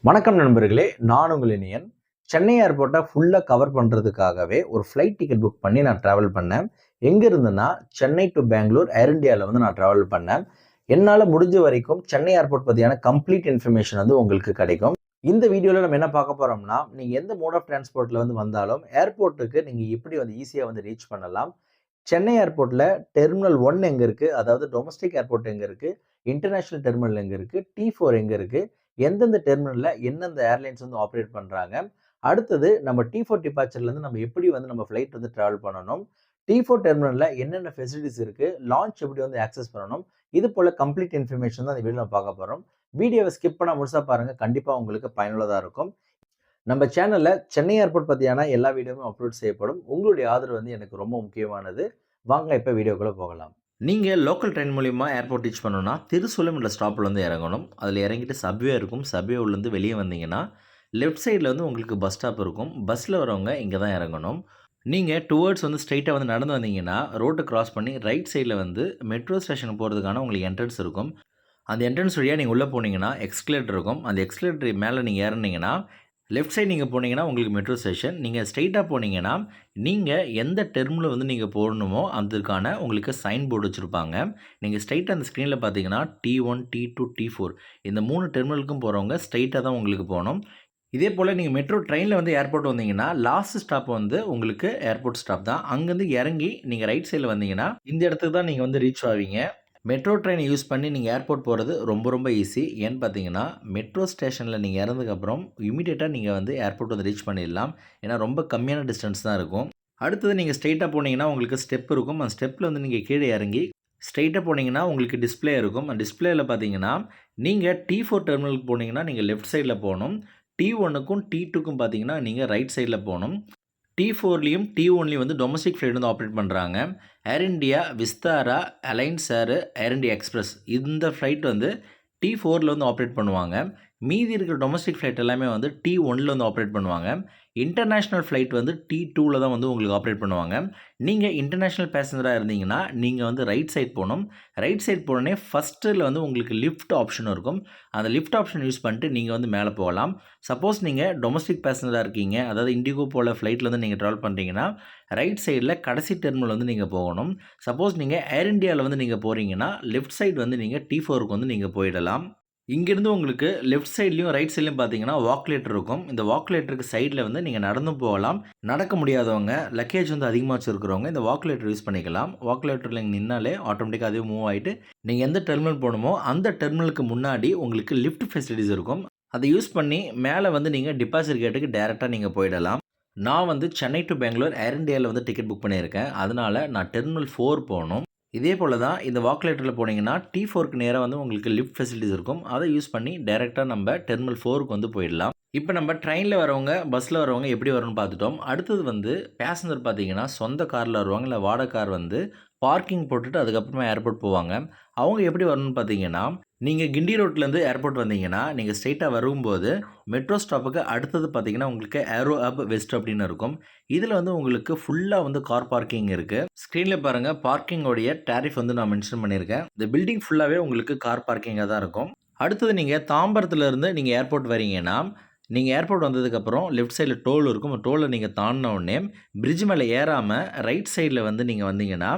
வணக்கம் நண்பர்களே, நான் உங்கள் இனியன். சென்னை ஏர்போர்ட்டை ஃபுல்லாக கவர் பண்ணுறதுக்காகவே ஒரு ஃப்ளைட் டிக்கெட் புக் பண்ணி நான் ட்ராவல் பண்ணேன். எங்கே இருந்துன்னா சென்னை டு பெங்களூர் ஏர் இண்டியாவில் வந்து நான் ட்ராவல் பண்ணேன். என்னால் முடிஞ்ச வரைக்கும் சென்னை ஏர்போர்ட் பற்றியான கம்ப்ளீட் இன்ஃபர்மேஷன் வந்து உங்களுக்கு கிடைக்கும். இந்த வீடியோவில் நம்ம என்ன பார்க்க போகிறோம்னா, நீங்கள் எந்த மோட் ஆஃப் டிரான்ஸ்போர்ட்டில் வந்து வந்தாலும் ஏர்போர்ட்டுக்கு நீங்கள் எப்படி வந்து ஈஸியாக வந்து ரீச் பண்ணலாம். சென்னை ஏர்போர்ட்டில் டெர்மினல் 1 எங்கே இருக்குது, அதாவது டொமஸ்டிக் ஏர்போர்ட் எங்கே இருக்குது, இன்டர்நேஷ்னல் டெர்மினல் எங்கே இருக்குது, T4 எங்கே இருக்குது, எந்தெந்த டெர்மினலில் எந்தெந்த ஏர்லைன்ஸ் வந்து ஆப்ரேட் பண்ணுறாங்க. அடுத்தது நம்ம T4 டிபார்ச்சர்லேருந்து நம்ம எப்படி வந்து நம்ம ஃப்ளைட் வந்து ட்ராவல் பண்ணணும், T4 டெர்மினலில் என்னென்ன ஃபெசிலிட்டிஸ் இருக்குது, லான்ச் எப்படி வந்து ஆக்சஸ் பண்ணணும், இது போல் கம்ப்ளீட் இன்ஃபர்மேஷன் தான் இந்த வீடியோ நம்ம பார்க்க போகிறோம். வீடியோவை ஸ்கிப் பண்ணால் முழுசாக பாருங்கள், கண்டிப்பாக உங்களுக்கு பயனுள்ளதாக இருக்கும். நம்ம சேனல்ல சென்னை ஏர்போர்ட் பத்தியான எல்லா வீடியோவும் அப்லோட் செய்யப்படும். உங்களுடைய ஆதரவு வந்து எனக்கு ரொம்ப முக்கியமானது. வாங்க இப்ப வீடியோக்குள்ள போகலாம். நீங்க லோக்கல் ட்ரெயின் மூலியமா ஏர்போர்ட் ரீச் பண்ணணும்னா, திருசூலம் என்ற ஸ்டாப்ல வந்து இறங்கணும். அதில இறங்கிட்டு சப்வே இருக்கும். சப்வே உள்ளேருந்து வெளிய வந்தீங்கன்னா, லெஃப்ட் சைட்ல வந்து உங்களுக்கு பஸ் ஸ்டாப் இருக்கும். பஸ்ல வரவங்க இங்க தான் இறங்கணும். நீங்க டுவர்ட்ஸ் வந்து ஸ்ட்ரெய்ட்டா வந்து நடந்து வந்தீங்கன்னா, ரோட்ட கிராஸ் பண்ணி ரைட் சைட்ல வந்து மெட்ரோ ஸ்டேஷனுக்கு போறதுக்கான உங்களுக்கு என்ட்ரன்ஸ் இருக்கும். அந்த என்ட்ரன்ஸ் வழியா நீங்க உள்ள போனீங்கன்னா, எஸ்கலேட்டர் இருக்கும். அந்த எஸ்கலேட்டர் மேல நீங்க ஏறுனீங்கன்னா, லெஃப்ட் சைட் நீங்க போனீங்கன்னா, உங்களுக்கு மெட்ரோ ஸ்டேஷன். நீங்க ஸ்ட்ரெய்ட்டா போனீங்கன்னா, நீங்க எந்த டெர்மினல் வந்து நீங்க போடணுமோ, அதற்கான உங்களுக்கு சைன் போர்டு வச்சிருப்பாங்க. நீங்க ஸ்ட்ரெய்ட்டா அந்த ஸ்க்ரீன்ல பார்த்தீங்கன்னா, T1, T2, T4 இந்த 3 டெர்மினலுக்கும் போறவங்க ஸ்ட்ரெய்ட்டா தான் உங்களுக்கு போணும். இதே போல நீங்க மெட்ரோ ட்ரெயின்ல வந்து ஏர்போர்ட் வந்தீங்கன்னா, லாஸ்ட் ஸ்டாப் வந்து உங்களுக்கு ஏர்போர்ட் ஸ்டாப் தான். அங்கருந்து இறங்கி நீங்க ரைட் சைட்ல வந்தீங்கன்னா, இந்த இடத்துக்கு தான் நீங்க வந்து ரீச் ஆவீங்க. மெட்ரோ ட்ரெயின் யூஸ் பண்ணி நீங்கள் ஏர்போர்ட் போகிறது ரொம்ப ஈஸி. ஏன்னு பார்த்தீங்கன்னா, மெட்ரோ ஸ்டேஷனில் நீங்கள் இறந்ததுக்கப்புறம் இமிடியேட்டாக நீங்கள் வந்து ஏர்போர்ட் வந்து ரீச் பண்ணிடலாம். ஏன்னா ரொம்ப கம்மியான டிஸ்டன்ஸ் தான் இருக்கும். அடுத்தது நீங்கள் ஸ்ட்ரெயிட்டாக போனீங்கன்னா உங்களுக்கு ஸ்டெப் இருக்கும். அந்த ஸ்டெப்பில் வந்து நீங்கள் கீழே இறங்கி ஸ்ட்ரெயிட்டாக போனீங்கன்னா உங்களுக்கு டிஸ்ப்ளே இருக்கும். அந்த டிஸ்ப்ளேயில் பார்த்தீங்கன்னா, நீங்கள் T4 டெர்மினலுக்கு போனீங்கன்னா நீங்கள் லெஃப்ட் சைடில் போகணும். T1க்கும் T2க்கும் பார்த்தீங்கன்னா நீங்கள் ரைட் சைடில் போகணும். T4லயும் T1லயும் வந்து டொமஸ்டிக் ஃப்ளைட் வந்து ஆப்ரேட் பண்ணுறாங்க. ஏர் இண்டியா, விஸ்தாரா, அலைன்ஸ் ஏர், ஏர் இண்டியா எக்ஸ்பிரஸ் இந்த ஃப்ளைட் வந்து T4ல வந்து ஆப்ரேட் பண்ணுவாங்க. மீதி இருக்கிற டொமஸ்டிக் ஃப்ளைட் எல்லாமே வந்து T1ல வந்து ஆப்ரேட் பண்ணுவாங்க. இன்டர்நேஷ்னல் ஃப்ளைட் வந்து T2ல தான் வந்து உங்களுக்கு ஆப்ரேட் பண்ணுவாங்க. நீங்கள் இன்டர்நேஷ்னல் பேசஞ்சராக இருந்தீங்கன்னா, நீங்கள் வந்து ரைட் சைட் போகணும். ரைட் சைட் போனோடனே ஃபஸ்ட்டில் வந்து உங்களுக்கு லிஃப்ட் ஆப்ஷன் இருக்கும். அந்த லிஃப்ட் ஆப்ஷன் யூஸ் பண்ணிட்டு நீங்கள் வந்து மேலே போகலாம். சப்போஸ் நீங்கள் டொமஸ்டிக் பேசஞ்சராக இருக்கீங்க, அதாவது இண்டிகோ போல ஃப்ளைட்டில் வந்து நீங்கள் ட்ராவல் பண்ணுறீங்கன்னா, ரைட் சைடில் கடைசி டெர்மினல் வந்து நீங்கள் போகணும். சப்போஸ் நீங்கள் ஏர் இண்டியாவில் வந்து நீங்கள் போகிறீங்கன்னா, லெஃப்ட் சைடு வந்து நீங்கள் T4க்கு வந்து நீங்கள் போயிடலாம். இங்கேருந்து உங்களுக்கு லெஃப்ட் சைட்லயும், ரைட் சைட்லயும் பார்த்தீங்கன்னா, வாக்லேட்டர் இருக்கும். இந்த வாக்லேட்டருக்கு சைட்ல வந்து நீங்க நடந்தும் போகலாம். நடக்க முடியாதவங்க, லக்கேஜ் வந்து அதிகமா வச்சிருக்கிறவங்க இந்த வாக்லேட்டர் யூஸ் பண்ணிக்கலாம். வாக்லேட்டர்ல நீங்க நின்னாலே ஆட்டோமேட்டிக்கா அதுவே மூவ் ஆயிட்டு, நீங்க எந்த டெர்மினல் போணுமோ, அந்த டெர்மினலுக்கு முன்னாடி உங்களுக்கு லிஃப்ட் ஃபெசிலிட்டிஸ் இருக்கும். அத யூஸ் பண்ணி மேல வந்து நீங்க டிபாசிட் கேட்டுக்கு டைரக்ட்டா நீங்க போயிடலாம். நான் வந்து சென்னை டூ பெங்களூர் ஏர் இண்டியால வந்து டிக்கெட் புக் பண்ணியிருக்கேன். அதனால நான் டெர்மினல் 4 போணும். இதே போல தான் இந்த வாக்லேட்டர்ல போனீங்கன்னா, T4க்கு நேரா வந்து உங்களுக்கு லிஃப்ட் ஃபெசிலிட்டிஸ் இருக்கும். அத யூஸ் பண்ணி டைரக்ட்டா நம்ப டெர்மினல் 4க்கு வந்து போயிடலாம். இப்ப நம்ம ட்ரெயின்ல வரவங்க, பஸ்ல வரவங்க எப்படி வரணும்னு பார்த்துட்டோம். அடுத்தது வந்து பேசஞ்சர் பார்த்தீங்கன்னா, சொந்த கார்ல வருவாங்க. இல்ல வாடகை கார் வந்து பார்க்கிங் போட்டுட்டு அதுக்கப்புறமா ஏர்போர்ட் போவாங்க. அவங்க எப்படி வரணும்னு பார்த்தீங்கன்னா, நீங்க கிண்டி ரோட்லேருந்து ஏர்போர்ட் வந்தீங்கன்னா, நீங்க ஸ்ட்ரெய்ட்டா வரும்போது மெட்ரோ ஸ்டாப்புக்கு அடுத்தது பார்த்தீங்கன்னா, உங்களுக்கு ஏரோ ஹப் வெஸ்ட் அப்படின்னு இருக்கும். இதில வந்து உங்களுக்கு ஃபுல்லா வந்து கார் பார்க்கிங் இருக்கு. ஸ்க்ரீன்ல பாருங்க பார்க்கிங் உடைய டாரிஃப் வந்து நான் மென்ஷன் பண்ணியிருக்கேன். இந்த பில்டிங் ஃபுல்லாவே உங்களுக்கு கார் பார்க்கிங்கா தான் இருக்கும். அடுத்தது நீங்க தாம்பரத்துல இருந்து நீங்க ஏர்போர்ட் வரீங்கன்னா, நீங்க ஏர்போர்ட் வந்ததுக்கப்புறம் லெஃப்ட் சைட்ல டோல் இருக்கும். டோல நீங்க தாண்டுன உடனே பிரிட்ஜ் மேல ஏறாம ரைட் சைட்ல வந்து நீங்க வந்தீங்கன்னா,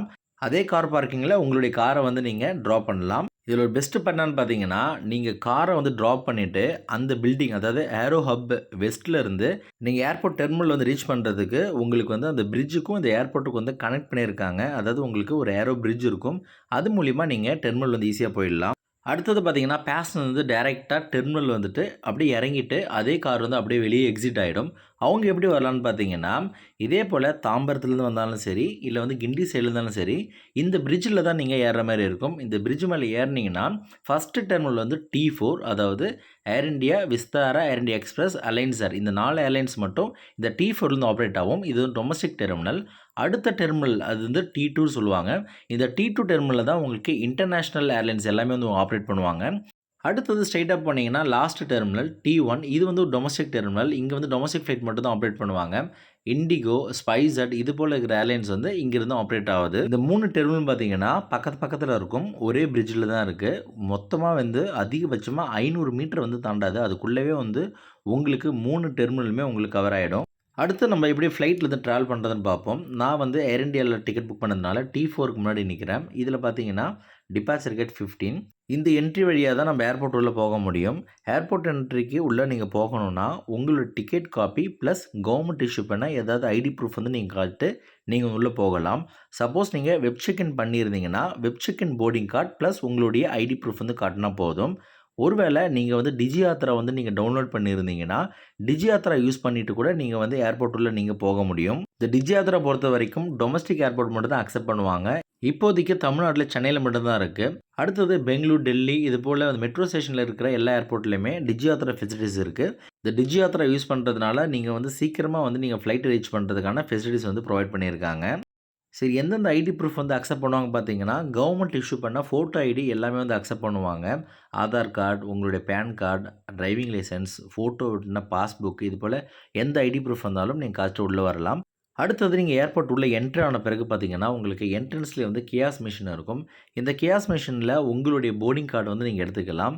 அதே கார் பார்க்கிங்ல உங்களுடைய கார வந்து நீங்க டிராப் பண்ணலாம். இதில ஒரு பெஸ்ட் பார்ட் என்னன்னு பார்த்தீங்கன்னா, நீங்க கார வந்து டிராப் பண்ணிட்டு, அந்த பில்டிங் அதாவது ஏரோ ஹப் வெஸ்ட்ல இருந்து நீங்க ஏர்போர்ட் டெர்மினல் வந்து ரீச் பண்றதுக்கு உங்களுக்கு வந்து அந்த பிரிட்ஜுக்கும், இந்த ஏர்போர்ட்டுக்கும் வந்து கனெக்ட் பண்ணியிருக்காங்க. அதாவது உங்களுக்கு ஒரு ஏரோ பிரிட்ஜ் இருக்கும். அது மூலியமா நீங்க டெர்மினல் வந்து ஈஸியா போயிடலாம். அடுத்தது பார்த்தீங்கன்னா, பேசஞ்சர் வந்து டைரக்ட்டா டெர்மினல் வந்துட்டு அப்படியே இறங்கிட்டு, அதே கார் வந்து அப்படியே வெளியே எக்ஸிட் ஆயிடும். அவங்க எப்படி வரலான்னு பார்த்தீங்கன்னா, இதே போல தாம்பரத்துலேருந்து வந்தாலும் சரி, இல்ல வந்து கிண்டி சைடுல இருந்தாலும் சரி, இந்த பிரிட்ஜில தான் நீங்க ஏறுற மாரி இருக்கும். இந்த பிரிட்ஜ் மேல ஏறுனீங்கன்னா, ஃபர்ஸ்ட் டெர்மினல் வந்து T4 அதாவது ஏர் இண்டியா, விஸ்தாரா, ஏர் இண்டியா எக்ஸ்பிரஸ், அலைன்ஸ் ஏர் இந்த 4 ஏர்லைன்ஸ் மட்டும் இந்த T4லேருந்து ஆப்பரேட் ஆகும். இது டொமஸ்டிக் டெர்மினல். அடுத்த டெர்மினல் அது வந்து T2 சொல்லுவாங்க. இந்த T2 டெர்மினல்ல தான் உங்களுக்கு இன்டர்நேஷனல் ஏர்லைன்ஸ் எல்லாமே வந்து ஆப்பரேட் பண்ணுவாங்க. அடுத்தது ஸ்ட்ரெயிட்டா போனீங்கன்னா, லாஸ்ட் டெர்மினல் T1 இது வந்து ஒரு டொமஸ்டிக் டெர்மினல். இங்க வந்து டொமஸ்டிக் ஃப்ளைட் மட்டும் தான் ஆப்பரேட் பண்ணுவாங்க. இண்டிகோ, ஸ்பைஸ்ஜெட் இது போல இருக்கிற ஏர்லைன்ஸ் வந்து இங்கிருந்து ஆப்பரேட் ஆவுது. இந்த 3 டெர்மினல் பார்த்தீங்கன்னா, பக்கத்துல இருக்கும். ஒரே பிரிட்ஜ்ல தான் இருக்கு. மொத்தமா வந்து அதிகபட்சமா 500 மீட்டர் வந்து தாண்டாது. அதுக்குள்ளவே வந்து உங்களுக்கு 3 டெர்மினலுமே உங்களுக்கு கவர் ஆயிடும். அடுத்து நம்ம எப்படி ஃப்ளைட்ல இருந்து டிராவல் பண்ணுறதுன்னு பார்ப்போம். நான் வந்து ஏர் இண்டியால டிக்கெட் புக் பண்ணதுனால T4க்கு முன்னாடி நிக்கிறேன். இதில பார்த்தீங்கன்னா, டிபார்ச்சர் கேட் 15 இந்த என்ட்ரி வழியா தான் நம்ம ஏர்போர்ட் உள்ள போக முடியும். ஏர்போர்ட் என்ட்ரிக்கு உள்ள நீங்க போகணும்னா, உங்களோட ticket copy plus government issue பண்ண ஏதாவது ஐடி ப்ரூஃப் வந்து நீங்க காட்டிட்டு நீங்க உள்ள போகலாம். சப்போஸ் நீங்க வெப் செக் இன் பண்ணியிருந்தீங்கன்னா, web check in boarding card plus உங்களுடைய ஐடி ப்ரூஃப் வந்து காட்டினா போதும். ஒருவேளை நீங்க வந்து டிஜி யாத்ரா வந்து நீங்க டவுன்லோட் பண்ணியிருந்தீங்கன்னா, டிஜி யாத்ரா யூஸ் பண்ணிட்டு கூட நீங்க வந்து ஏர்போர்ட் உள்ள நீங்க போக முடியும். இந்த டிஜி யாத்ரா பொறுத்தவரைக்கும் டொமஸ்டிக் ஏர்போர்ட் மட்டும் தான் அக்செப்ட் பண்ணுவாங்க. இப்போதைக்கு தமிழ்நாட்டுல சென்னையில மட்டும் தான் இருக்கு. அடுத்தது பெங்களூர், டெல்லி இது போல மெட்ரோ ஸ்டேஷன்ல இருக்கிற எல்லா ஏர்போர்ட்லயுமே டிஜி யாத்ரா ஃபெசிலிட்டீஸ் இருக்கு. இந்த டிஜி யாத்ரா யூஸ் பண்றதுனால நீங்க வந்து சீக்கிரமா வந்து நீங்க ஃப்ளைட் ரீச் பண்றதுக்கான ஃபெசிலிட்டீஸ் வந்து புரொவைட் பண்ணியிருக்காங்க. சரி, எந்தெந்த ஐடி ப்ரூஃப் வந்து அக்செப்ட் பண்ணுவாங்க பார்த்தீங்கன்னா, கவர்மெண்ட் இஷ்யூ பண்ண ஃபோட்டோ ஐடி எல்லாமே வந்து அக்செப்ட் பண்ணுவாங்க. ஆதார் கார்டு, உங்களுடைய PAN card, driving license, photo ஒட்டின பாஸ்புக் இது போல எந்த ஐடி ப்ரூஃப் வந்தாலும் நீங்க காமிச்சிட்டு உள்ள வரலாம். அடுத்தது நீங்க ஏர்போர்ட் உள்ள என்ட்ரி ஆன பிறகு பார்த்தீங்கன்னா, உங்களுக்கு என்ட்ரன்ஸ்லயே வந்து கியாஸ் மிஷின் இருக்கும். இந்த கியாஸ் மிஷின்ல உங்களுடைய போர்டிங் கார்டு வந்து நீங்க எடுத்துக்கலாம்.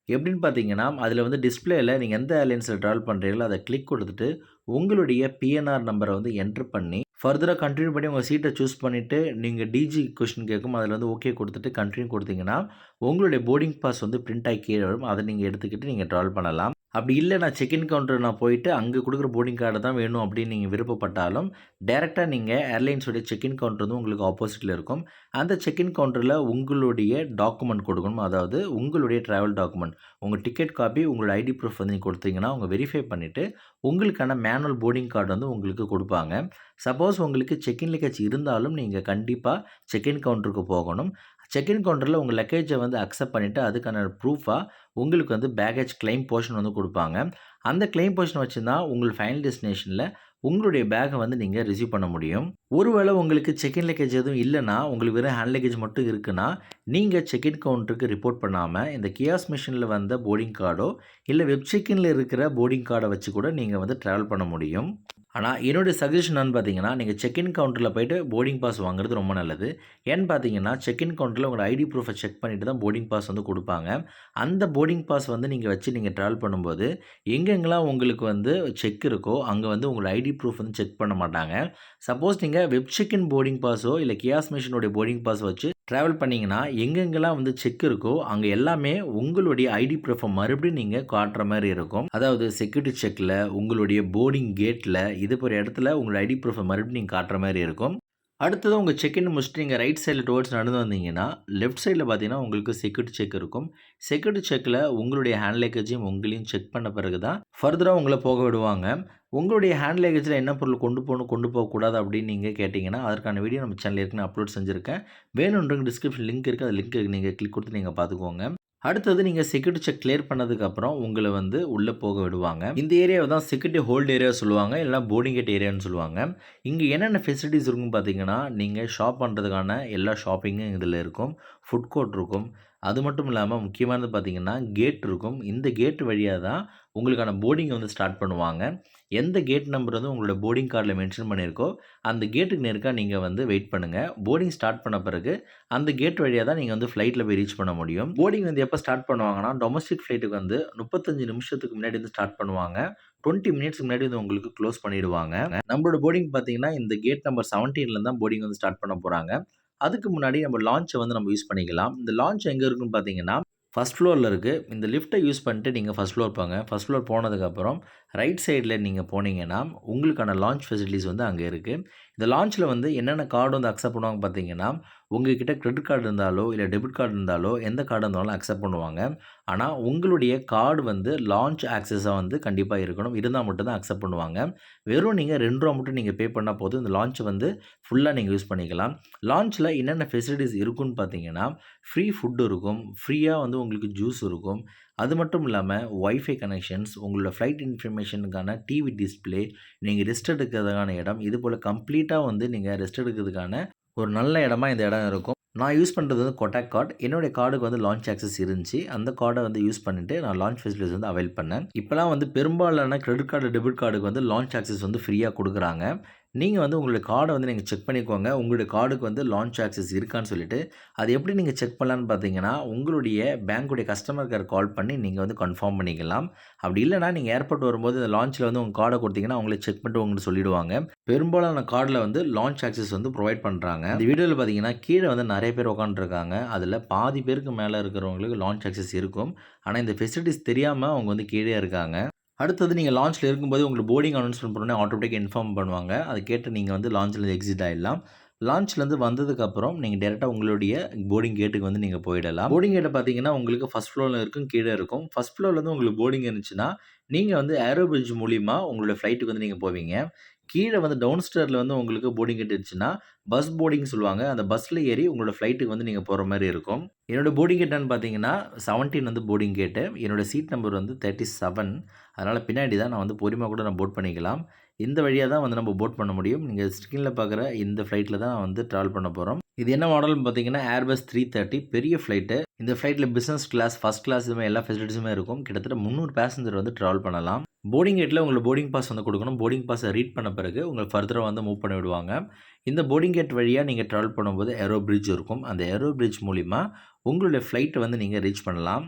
எப்படின்னு பார்த்தீங்கன்னா, அதில வந்து டிஸ்ப்ளேல நீங்க எந்த ஏர்லைன்ஸ்ல டிராவல் பண்றீங்களோ அத கிளிக் குடுத்துட்டு, உங்களுடைய பிஎன்ஆர் நம்பர வந்து என்டர் பண்ணி, ஃபர்தரா கன்டின்யூ பண்ணி உங்க சீட்ட சூஸ் பண்ணிட்டு, நீங்க டிஜி கொஸ்டின் கேட்கும். அதில வந்து ஓகே குடுத்துட்டு கன்டின்யூ குடுத்தீங்கன்னா, உங்களுடைய போர்டிங் பாஸ் வந்து பிரிண்ட் ஆகி கீழ வரும். அத நீங்க எடுத்துக்கிட்டு நீங்க டிராவல் பண்ணலாம். அப்படி இல்ல நான் செக் இன் கவுண்டர் நான் போயிட்டு அங்க குடுக்குற போர்டிங் கார்டு தான் வேணும் அப்படின்னு நீங்க விருப்பப்பட்டாலும், டைரக்ட்டா நீங்க ஏர்லைன்ஸோட செக் இன் கவுண்டர் வந்து உங்களுக்கு ஆப்போசிட்ல இருக்கும். அந்த செக் இன் கவுண்டர்ல உங்களுடைய டாக்குமெண்ட் குடுக்கணும். அதாவது உங்களுடைய டிராவல் டாக்குமெண்ட். உங்க டிக்கெட் காப்பி, உங்களோட ஐடி ப்ரூஃப் வந்து நீங்க குடுத்தீங்கன்னா, அவங்க வெரிஃபை பண்ணிட்டு, உங்களுக்கான மேனுவல் போர்டிங் கார்டு வந்து உங்களுக்கு குடுப்பாங்க. சப்போஸ் உங்களுக்கு செக் இன் லக்கேஜ் இருந்தாலும், நீங்க கண்டிப்பா செக் இன் கவுண்டருக்கு போகணும். செக் இன் கவுண்டர்ல உங்க லக்கேஜ வந்து அக்செப்ட் பண்ணிட்டு, அதுக்கான ப்ரூஃபா உங்களுக்கு வந்து பேக்கேஜ் கிளைம் போர்ஷன் வந்து குடுப்பாங்க. அந்த கிளைம் போர்ஷன் வச்சு தான் உங்கள் ஃபைனல் டெஸ்டினேஷன்ல உங்களுடைய பேக்க வந்து நீங்க ரிசீவ் பண்ண முடியும். ஒருவேளை உங்களுக்கு செக் இன் லக்கேஜ் எதுவும் இல்லன்னா, உங்களுக்கு வெறும் ஹேண்ட் லக்கேஜ் மட்டும் இருக்குன்னா, நீங்க செக் இன் கவுண்டருக்கு ரிப்போர்ட் பண்ணாம, இந்த கியாஸ் மிஷின்ல வந்த போர்டிங் கார்டோ, இல்ல வெப் செக் இன்ல இருக்கிற போர்டிங் கார்ட வச்சு கூட நீங்க வந்து டிராவல் பண்ண முடியும். ஆனா, என்னுடைய சஜஷன் என்னன்னு பார்த்தீங்கன்னா, நீங்க செக் இன் கவுண்டர்ல போயிட்டு போர்டிங் பாஸ் வாங்குறது ரொம்ப நல்லது. ஏன்னு பார்த்தீங்கன்னா, செக் இன் கவுண்டர்ல உங்களோட ஐடி ப்ரூஃப செக் பண்ணிட்டு தான் போர்டிங் பாஸ் வந்து குடுப்பாங்க. அந்த போர்டிங் பாஸ் வந்து நீங்க வச்சு நீங்க டிராவல் பண்ணும்போது, எங்கெங்கலாம் உங்களுக்கு வந்து செக் இருக்கோ, அங்க வந்து உங்களோட ஐடி ப்ரூஃப் வந்து செக் பண்ண மாட்டாங்க. சப்போஸ் நீங்க வெப் செக் இன் போர்டிங் பாஸோ, இல்ல கியாஸ் மிஷினுடைய போர்டிங் பாஸ் வச்சு டிராவல் பண்ணீங்கன்னா, எங்கெங்கலாம் வந்து செக் இருக்கோ, அங்க எல்லாமே உங்களுடைய ஐடி ப்ரூஃப மறுபடியும் நீங்க காட்டுற மாரி இருக்கும். அதாவது செக்யூரிட்டி செக்ல, உங்களுடைய போர்டிங் கேட்ல, இது போற இடத்துல உங்களோட ஐடி ப்ரூஃப மறுபடியும் நீங்க காட்டுற மாரி இருக்கும். அடுத்தது உங்க செக் இன் முடிச்சுட்டு நீங்க ரைட் சைட்ல டுவர்ட்ஸ் நடந்து வந்தீங்கன்னா, லெஃப்ட் சைட்ல பார்த்தீங்கன்னா, உங்களுக்கு செக்யூரிட்டி செக் இருக்கும். செக்யூரிட்டி செக்ல உங்களுடைய ஹேண்ட் லக்கேஜையும் உங்களையும் செக் பண்ண பிறகு தான் ஃபர்தரா உங்கள போக விடுவாங்க. உங்களுடைய ஹேண்ட் லக்கேஜ்ல என்ன பொருள் கொண்டு போணும், கொண்டு போகக்கூடாது அப்படின்னு நீங்க கேட்டீங்கன்னா, அதற்கான வீடியோ நம்ம சேனல்ல ஏற்கனவே அப்லோட் செஞ்சிருக்கேன். வேணும்ன்றவங்க டிஸ்கிரிப்ஷன் லிங்க் இருக்கு. அந்த லிங்க் நீங்க கிளிக் குடுத்து நீங்க பார்த்துக்கோங்க. அடுத்தது நீங்க செக்யூரிட்டி செக் கிளியர் பண்ணதுக்கப்புறம் உங்கள வந்து உள்ள போக விடுவாங்க. இந்த ஏரியாவ தான் செக்யூரிட்டி ஹோல்ட் ஏரியா சொல்லுவாங்க. இல்லன்னா போர்டிங் கேட் ஏரியான்னு சொல்லுவாங்க. இங்க என்னென்ன ஃபெசிலிட்டீஸ் இருக்குன்னு பார்த்தீங்கன்னா, நீங்க ஷாப் பண்றதுக்கான எல்லா ஷாப்பிங்கும் இதுல இருக்கும். ஃபுட் கோர்ட் இருக்கும். அது மட்டும் இல்லாம முக்கியமானது பார்த்தீங்கன்னா, கேட் இருக்கும். இந்த கேட் வழியா தான் உங்களுக்கான போர்டிங் வந்து ஸ்டார்ட் பண்ணுவாங்க. எந்த கேட் நம்பர் வந்து உங்களோட போர்டிங் கார்ட்ல மென்ஷன் பண்ணியிருக்கோ, அந்த கேட்டுக்கு நேர்க்கா நீங்க வந்து வெயிட் பண்ணுங்க. போர்டிங் ஸ்டார்ட் பண்ண பிறகு அந்த கேட் வழியா தான் நீங்க வந்து ஃப்ளைட்ல போய் ரீச் பண்ண முடியும். போர்டிங் வந்து எப்ப ஸ்டார்ட் பண்ணுவாங்கன்னா, டொமஸ்டிக் ஃப்ளைட்டுக்கு வந்து 35 நிமிஷத்துக்கு முன்னாடி வந்து ஸ்டார்ட் பண்ணுவாங்க. 20 மினிட்ஸ்க்கு முன்னாடி வந்து உங்களுக்கு குளோஸ் பண்ணிடுவாங்க. நம்மளோட போர்டிங் பார்த்தீங்கன்னா, இந்த கேட் நம்பர் 17ல தான் போர்டிங் வந்து ஸ்டார்ட் பண்ண போறாங்க. அதுக்கு முன்னாடி நம்ம லான்ச்ச வந்து நம்ம யூஸ் பண்ணிக்கலாம். இந்த லான்ச் எங்க இருக்குன்னு பார்த்தீங்கன்னா, ஃபர்ஸ்ட் ஃப்ளோர்ல இருக்கு. இந்த லிஃப்ட்ட யூஸ் பண்ணிட்டு நீங்க ஃபர்ஸ்ட் ஃப்ளோர் போங்க. ஃபர்ஸ்ட் ஃப்ளோர் போனதுக்கப்புறம் ரைட் சைட்ல நீங்க போனீங்கன்னா, உங்களுக்கான லான்ச் ஃபெசிலிட்டீஸ் வந்து அங்க இருக்கு. இந்த லான்ச்ல வந்து என்னென்ன கார்டு வந்து அக்செப்ட் பண்ணுவாங்க பார்த்தீங்கன்னா, உங்ககிட்ட கிரெடிட் கார்டு இருந்தாலோ, இல்ல டெபிட் கார்டு இருந்தாலோ, எந்த கார்டு இருந்தாலும் அக்செப்ட் பண்ணுவாங்க. ஆனா, உங்களுடைய கார்டு வந்து லான்ச் ஆக்சஸா வந்து கண்டிப்பா இருக்கணும். இருந்தா மட்டும் தான் அக்செப்ட் பண்ணுவாங்க. வெறும் நீங்க ரூ. 2 மட்டும் நீங்க பே பண்ணா போதும். இந்த லான்ச் வந்து ஃபுல்லா நீங்க யூஸ் பண்ணிக்கலாம். லான்ச்ல என்னென்ன ஃபெசிலிட்டீஸ் இருக்குன்னு பார்த்தீங்கன்னா, ஃப்ரீ ஃபுட் இருக்கும். ஃப்ரீயா வந்து உங்களுக்கு ஜூஸ் இருக்கும். அது மட்டும் இல்லாம வைஃபை கனெக்ஷன்ஸ், உங்களோட ஃப்ளைட் இன்ஃபர்மேஷனுக்கான டிவி டிஸ்ப்ளே, நீங்க ரெஸ்ட் எடுக்கிறதுக்கான இடம், இது போல கம்ப்ளீட்டா வந்து நீங்க ரெஸ்ட் எடுக்கிறதுக்கான ஒரு நல்ல இடமா இந்த இடம் இருக்கும். நான் யூஸ் பண்ணுறது வந்து கொட்டாக் கார்ட். என்னுடைய கார்டுக்கு வந்து லான்ச் ஆக்சஸ் இருந்துச்சு. அந்த கார்டை வந்து யூஸ் பண்ணிட்டு நான் லான்ச் ஃபெசிலிட்டிஸ் வந்து அவைல் பண்ணேன். இப்போலாம் வந்து பெரும்பாலான கிரெடிட் கார்டு, டெபிட் கார்டுக்கு வந்து லான்ச் ஆக்சஸ் வந்து ஃப்ரீயா குடுக்குறாங்க. நீங்க வந்து உங்களுடைய கார்ட வந்து நீங்க செக் பண்ணிக்கோங்க. உங்களுடைய கார்டுக்கு வந்து லான்ச் ஆக்சஸ் இருக்கான்னு சொல்லிட்டு. அது எப்படி நீங்க செக் பண்ணலான்னு பார்த்தீங்கன்னா, உங்களுடைய பேங்க்குடைய கஸ்டமர் கேர் கால் பண்ணி நீங்க வந்து கன்ஃபார்ம் பண்ணிக்கலாம். அப்படி இல்லன்னா, நீங்க ஏர்போர்ட் வரும்போது இந்த லான்ச்ல வந்து உங்க கார்ட குடுத்தீங்கன்னா, அவங்களே செக் பண்ணிட்டு உங்கள்ட்ட சொல்லிடுவாங்க. பெரும்பாலான கார்ட்ல வந்து லான்ச் ஆக்சஸ் வந்து புரொவைட் பண்றாங்க. இந்த வீடியோல பார்த்தீங்கன்னா, கீழ வந்து நெறைய பேர் உட்கார்ந்துருக்காங்க. அதுல பாதி பேருக்கு மேல இருக்கிறவங்களுக்கு லான்ச் ஆக்சஸ் இருக்கும். ஆனா, இந்த ஃபெசிலிட்டீஸ் தெரியாம அவங்க வந்து கீழயே இருக்காங்க. அடுத்தது நீங்க லான்ச்ல இருக்கும்போது உங்களுக்கு போர்டிங் அனௌன்ஸ்மென்ட் பண்ணோனே ஆட்டோமேட்டிக்கா இன்ஃபார்ம் பண்ணுவாங்க. அத கேட்டு நீங்க வந்து லான்ச்ல எக்ஸிட் ஆயிடலாம். லான்ச்லேருந்து வந்ததுக்கப்புறம் நீங்க டைரக்ட்டா உங்களுடைய போர்டிங் கேட்டுக்கு வந்து நீங்க போயிடலாம். போர்டிங் கேட்ட பார்த்தீங்கன்னா, உங்களுக்கு ஃபர்ஸ்ட் ஃப்ளோர்ல இருக்கும், கீழ இருக்கும். ஃபர்ஸ்ட் ஃப்ளோர்லேருந்து உங்களுக்கு போர்டிங் இருந்துச்சுன்னா, நீங்க வந்து ஏரோ பிரிட்ஜ் மூலியமா உங்களுடைய ஃப்ளைட்டுக்கு வந்து நீங்க போவீங்க. கீழ வந்து டவுன் ஸ்டேர்ல வந்து உங்களுக்கு போர்டிங் கேட் இருந்துச்சுன்னா, பஸ் போர்டிங் சொல்லுவாங்க. அந்த பஸ்ல ஏறி உங்களோட ஃப்ளைட்டுக்கு வந்து நீங்க போற மாரி இருக்கும். என்னோட போர்டிங் கேட் என்னன்னு பார்த்தீங்கன்னா, 17 வந்து போர்டிங் கேட்டு. என்னோட சீட் நம்பர் வந்து 37. அதனால பின்னாடி தான் நான் வந்து பொறுமையா கூட நான் போர்ட் பண்ணிக்கலாம். இந்த வழியா தான் வந்து நம்ம போர்ட் பண்ண முடியும். நீங்க ஸ்க்ரீன்ல பார்க்குற இந்த ஃப்ளைட்ல தான் வந்து டிராவல் பண்ண போறோம். இது என்ன மாடல்னு பார்த்தீங்கன்னா, ஏர்பஸ் 330 பெரிய ஃப்ளைட்டு. இந்த ஃப்ளைட்ல பிசினஸ் கிளாஸ், ஃபர்ஸ்ட் கிளாஸ் இது மாரி எல்லா ஃபெசிலிட்டீஸுமே இருக்கும். கிட்டத்தட்ட 300 பேசஞ்சர் வந்து டிராவல் பண்ணலாம். போர்டிங் கேட்ல உங்களுக்கு போர்டிங் பாஸ் வந்து குடுக்கணும். போர்டிங் பாஸ ரீட் பண்ண பிறகு உங்கள ஃபர்தரா வந்து மூவ் பண்ணி விடுவாங்க. இந்த போர்டிங் கேட் வழியா நீங்க டிராவல் பண்ணும்போது ஏரோ பிரிட்ஜ் இருக்கும். அந்த ஏரோ பிரிட்ஜ் மூலியமா உங்களுடைய ஃப்ளைட்ட வந்து நீங்க ரீச் பண்ணலாம்.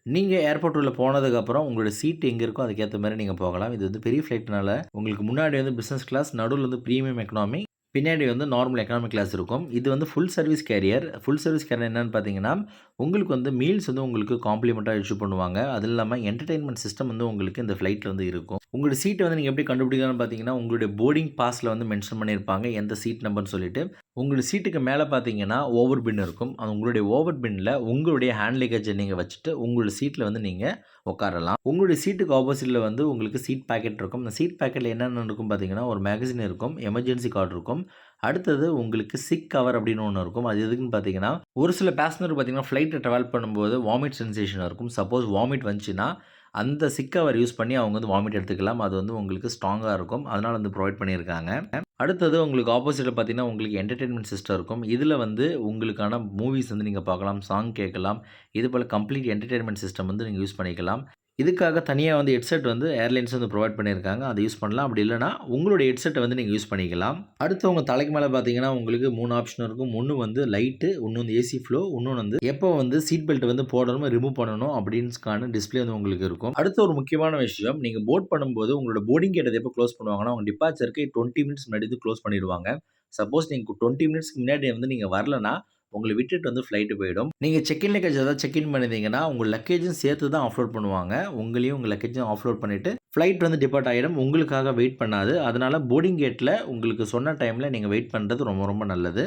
நீங்க ஏர்போர்ட் உள்ள போனதுக்கப்புறம் உங்களோட சீட் எங்க இருக்கோ அதுக்கேத்த மாரி நீங்க போகலாம். இது வந்து பெரிய ஃப்ளைட்னால உங்களுக்கு முன்னாடி வந்து பிசினஸ் கிளாஸ், நடுவுல வந்து பிரீமியம் எக்கானமி, பின்னாடி வந்து நார்மல் எக்கானமிக் கிளாஸ் இருக்கும். இது வந்து full service carrier. Full service carrier என்னன்னு பார்த்தீங்கன்னா, உங்களுக்கு வந்து மீல்ஸ் வந்து உங்களுக்கு காம்ப்ளிமென்ட்டா இஷ்யூ பண்ணுவாங்க. அது இல்லாம என்டர்டெயின்மென்ட் சிஸ்டம் வந்து உங்களுக்கு இந்த ஃப்ளைட்ல வந்து இருக்கும். உங்களோட சீட்ட வந்து நீங்க எப்படி கண்டுபிடிக்கலாம்னு பார்த்தீங்கன்னா, உங்களுடைய போர்டிங் பாஸ்ல வந்து மென்ஷன் பண்ணியிருப்பாங்க. எந்த சீட் நம்பர்ன்னு சொல்லிட்டு. உங்களோட சீட்டுக்கு மேல பார்த்தீங்கன்னா, ஓவர் பின் இருக்கும். அது உங்களுடைய ஓவர் பின்ல உங்களுடைய ஹேண்ட் லக்கேஜ நீங்க வச்சுட்டு, உங்களோட சீட்ல வந்து நீங்க உட்காரலாம். உங்களுடைய சீட்டுக்கு ஆப்போசிட்ல வந்து உங்களுக்கு சீட் பாக்கெட் இருக்கும். அந்த சீட் பாக்கெட்ல என்னென்ன இருக்கும் பார்த்தீங்கன்னா, ஒரு மேகசின் இருக்கும், எமர்ஜென்சி கார்ட் இருக்கும். அடுத்தது உங்களுக்கு சிக் கவர் அப்படின்னு ஒண்ணு இருக்கும். அது எதுக்குன்னு பார்த்தீங்கன்னா, ஒரு சில பேசஞ்சர் பார்த்தீங்கன்னா, ஃப்ளைட்ல டிராவல் பண்ணும்போது வாமிட் சென்சேஷன் இருக்கும். சப்போஸ் வாமிட் வந்துச்சுன்னா, அந்த சிக் கவர் யூஸ் பண்ணி அவங்க வந்து வாமிட் எடுத்துக்கலாம். அது வந்து உங்களுக்கு ஸ்ட்ராங்கா இருக்கும். அதனால வந்து புரொவைட் பண்ணியிருக்காங்க. அடுத்தது உங்களுக்கு ஆப்போசிட்ல பார்த்தீங்கன்னா, உங்களுக்கு என்டர்டெயின்மென்ட் சிஸ்டம் இருக்கும். இதுல வந்து உங்களுக்கான மூவிஸ் வந்து நீங்க பார்க்கலாம், சாங் கேட்கலாம். இதுபோல கம்ப்ளீட் என்டர்டெயின்மென்ட் சிஸ்டம் வந்து நீங்க யூஸ் பண்ணிக்கலாம். இதுக்காக தனியா வந்து ஹெட்செட் வந்து ஏர்லைன்ஸ் வந்து புரொவைட் பண்ணியிருக்காங்க. அத யூஸ் பண்ணலாம். அப்படி இல்லன்னா, உங்களுடைய ஹெட்செட்ட வந்து நீங்க யூஸ் பண்ணிக்கலாம். அடுத்து உங்க தலைக்கு மேல பார்த்தீங்கன்னா, உங்களுக்கு 3 ஆப்ஷன் இருக்கும். ஒண்ணு வந்து லைட்டு, இன்னொன்னு வந்து ஏசி ஃப்ளோ, இன்னொன்னு வந்து எப்போ வந்து சீட் பெல்ட் வந்து போடணும், ரிமூவ் பண்ணணும் அப்படின்ஸ்க்கான டிஸ்ப்ளே வந்து உங்களுக்கு இருக்கும். அடுத்து ஒரு முக்கியமான விஷயம், நீங்க போர்ட் பண்ணும்போது உங்களோட போர்டிங் கேட் எப்போ குளோஸ் பண்ணுவாங்கன்னா, உங்க டிபார்ச்சருக்கு 20 மினிட்ஸ் முன்னாடி வந்து குளோஸ் பண்ணிடுவாங்க. சப்போஸ் நீங்க 20 மினிட்ஸ்க்கு முன்னாடி வந்து நீங்க வரலன்னா, உங்கள விட்டுட்டு வந்து ஃப்ளைட் போயிடும். நீங்க செக் இன் லக்கேஜ் ஏதாவது செக் இன் பண்ணியிருந்தீங்கன்னா, உங்க லக்கேஜும் சேர்த்து தான் ஆஃப்லோட் பண்ணுவாங்க. உங்களையும் உங்க லக்கேஜும் ஆஃப்லோட் பண்ணிட்டு, ஃப்ளைட் வந்து டிபார்ட் ஆயிடும். உங்களுக்காக வெயிட் பண்ணாது. அதனால போர்டிங் கேட்ல உங்களுக்கு சொன்ன டைம்ல நீங்க வெயிட் பண்றது ரொம்ப ரொம்ப நல்லது.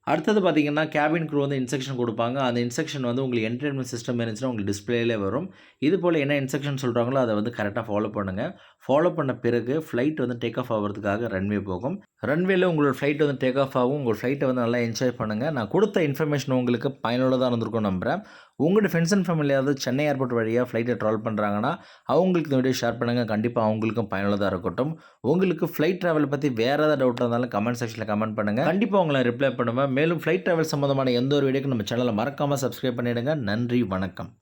அடுத்தது பார்த்தீங்கன்னா, கேபின் க்ரூ வந்து இன்ஸ்ட்ரக்ஷன் குடுப்பாங்க. அந்த இன்ஸ்ட்ரக்ஷன் வந்து உங்களுக்கு என்டர்டெயின்மென்ட் சிஸ்டம் இருந்துச்சுன்னா, உங்களுக்கு டிஸ்ப்ளேலே வரும். இது போல என்ன இன்ஸ்ட்ரக்ஷன் சொல்றாங்களோ, அத வந்து கரெக்ட்டா ஃபாலோ பண்ணுங்க. ஃபாலோ பண்ண பிறகு ஃப்ளைட் வந்து டேக் ஆஃப் ஆவறதுக்காக ரன்வே போகும். ரன்வேல உங்களோட ஃப்ளைட் வந்து டேக் ஆஃப் ஆகும். உங்க ஃப்ளைட்ட வந்து நல்லா என்ஜாய் பண்ணுங்க. நான் குடுத்த இன்ஃபர்மேஷன் உங்களுக்கு பயனுள்ளதா இருந்திருக்கும்னு நம்புறேன். உங்களோட ஃப்ரெண்ட்ஸ் அண்ட் ஃபேமிலி யாராவது சென்னை ஏர்போர்ட் வழியா ஃப்ளைட்ல ட்ராவல் பண்றாங்கன்னா, அவங்களுக்கு இந்த வீடியோ ஷேர் பண்ணுங்க. கண்டிப்பா அவங்களுக்கும் பயனுள்ளதா இருக்கட்டும். உங்களுக்கு ஃப்ளைட் டிராவல் பத்தி வேற ஏதாவது டவுட் இருந்தாலும் கமெண்ட் செக்ஷன்ல கமெண்ட் பண்ணுங்க. கண்டிப்பா உங்கள ரிப்ளை பண்ணுவேன். மேலும் ஃப்ளைட் டிராவல் சம்பந்தமான எந்த ஒரு வீடியோக்கும் நம்ம சேனலை மறக்காம சப்ஸ்கிரைப் பண்ணிடுங்க. நன்றி, வணக்கம்.